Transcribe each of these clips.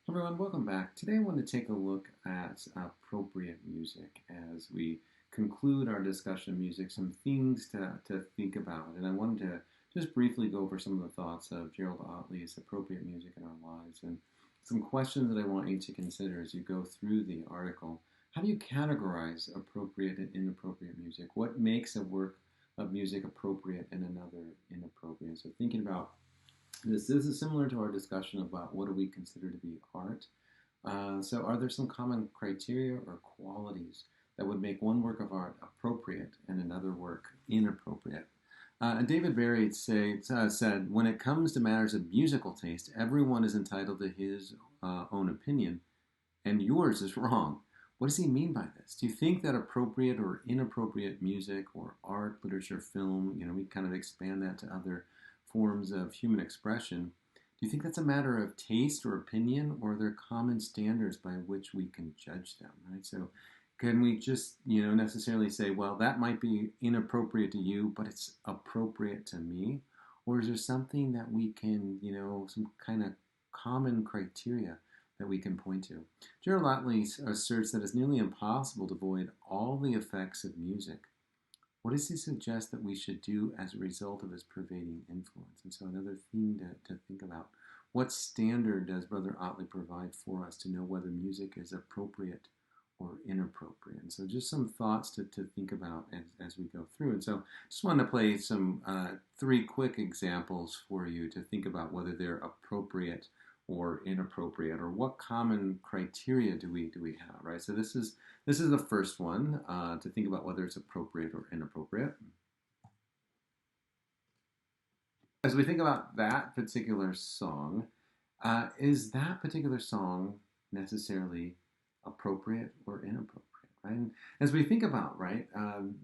Everyone, welcome back. Today I want to take a look at appropriate music as we conclude our discussion of music, some things to think about. And I wanted to just briefly go over some of the thoughts of Gerald Otley's Appropriate Music in Our Lives and some questions that I want you to consider as you go through the article. How do you categorize appropriate and inappropriate music? What makes a work of music appropriate and another inappropriate? So thinking about this is similar to our discussion about what do we consider to be art. So, are there some common criteria or qualities that would make one work of art appropriate and another work inappropriate? David Barry said, when it comes to matters of musical taste, everyone is entitled to his own opinion, and yours is wrong. What does he mean by this? Do you think that appropriate or inappropriate music or art, literature, film, we kind of expand that to other forms of human expression. Do you think that's a matter of taste or opinion, or are there common standards by which we can judge them, right? So can we just, necessarily say, well, that might be inappropriate to you, but it's appropriate to me? Or is there something that we can, some kind of common criteria that we can point to? Gerald Otley asserts that it's nearly impossible to avoid all the effects of music. What does he suggest that we should do as a result of his pervading influence? And so another thing to think about. What standard does Brother Otley provide for us to know whether music is appropriate or inappropriate? And so just some thoughts to think about as we go through. And so just wanted to play some three quick examples for you to think about whether they're appropriate or inappropriate, or what common criteria do we have, right? So this is the first one to think about whether it's appropriate or inappropriate. As we think about that particular song, is that particular song necessarily appropriate or inappropriate? Right? And as we think about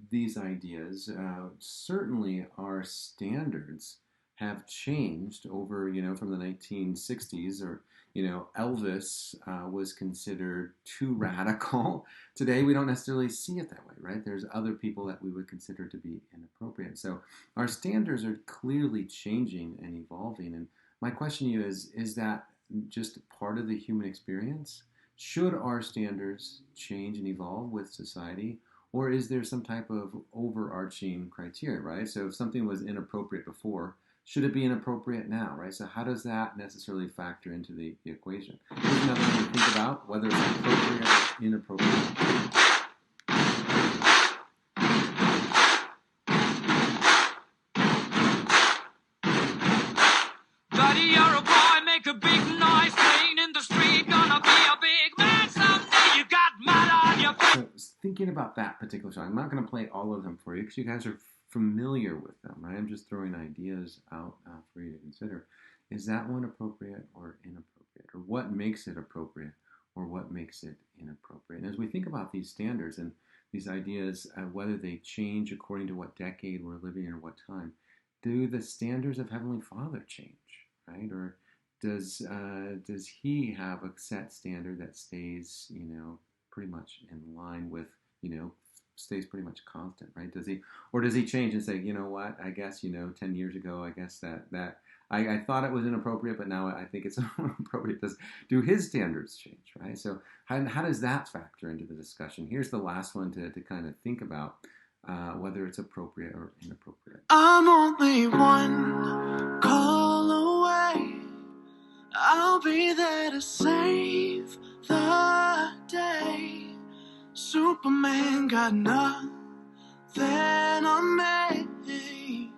these ideas, certainly our standards have changed over, from the 1960s, or, Elvis was considered too radical. Today, we don't necessarily see it that way, right? There's other people that we would consider to be inappropriate. So our standards are clearly changing and evolving. And my question to you is that just part of the human experience? Should our standards change and evolve with society? Or is there some type of overarching criteria, right? So if something was inappropriate before, should it be inappropriate now, right? So how does that necessarily factor into the equation? Here's another one to think about, whether it's appropriate or inappropriate. Buddy, you're a boy, make a big noise, playing in the street, gonna be a big man someday, you got mud on your face. So thinking about that particular song, I'm not going to play all of them for you because you guys are familiar with them, right? I'm just throwing ideas out for you to consider. Is that one appropriate or inappropriate? Or what makes it appropriate or what makes it inappropriate? And as we think about these standards and these ideas, whether they change according to what decade we're living in or what time, do the standards of Heavenly Father change, right? Or does he have a set standard that stays, pretty much in line with, stays pretty much constant, right? Does he change and say, you know what, I guess, 10 years ago, I guess that I thought it was inappropriate, but now I think it's appropriate. Do his standards change, right? So how does that factor into the discussion? Here's the last one to kind of think about whether it's appropriate or inappropriate. I'm only one call away. I'll be there to save the day. Superman got nothing on me.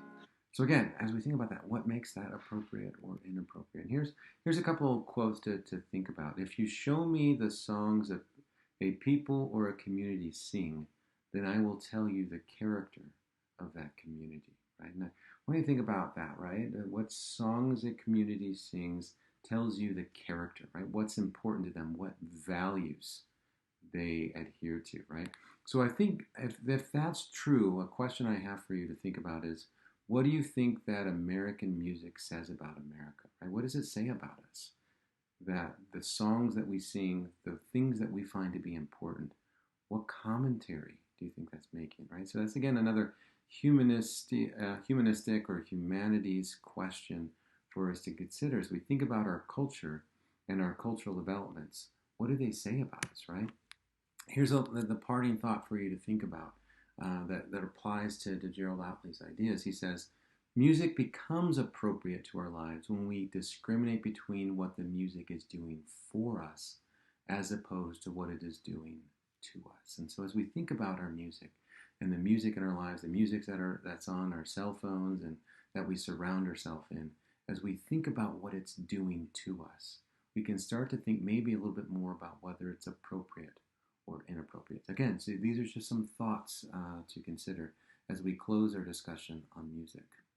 So again, as we think about that, what makes that appropriate or inappropriate? Here's a couple of quotes to think about. If you show me the songs that a people or a community sing, then I will tell you the character of that community, right? And when you think about that, right? What songs a community sings tells you the character, right? What's important to them, what values they adhere to, right? So I think if that's true, a question I have for you to think about is, what do you think that American music says about America, right? What does it say about us? That the songs that we sing, the things that we find to be important, what commentary do you think that's making, right? So that's, again, another humanistic or humanities question for us to consider as we think about our culture and our cultural developments, what do they say about us, right? Here's the parting thought for you to think about that applies to Gerald Outley's ideas. He says, music becomes appropriate to our lives when we discriminate between what the music is doing for us as opposed to what it is doing to us. And so as we think about our music and the music in our lives, the music that's on our cell phones and that we surround ourselves in, as we think about what it's doing to us, we can start to think maybe a little bit more about whether it's appropriate or inappropriate. Again, so these are just some thoughts to consider as we close our discussion on music.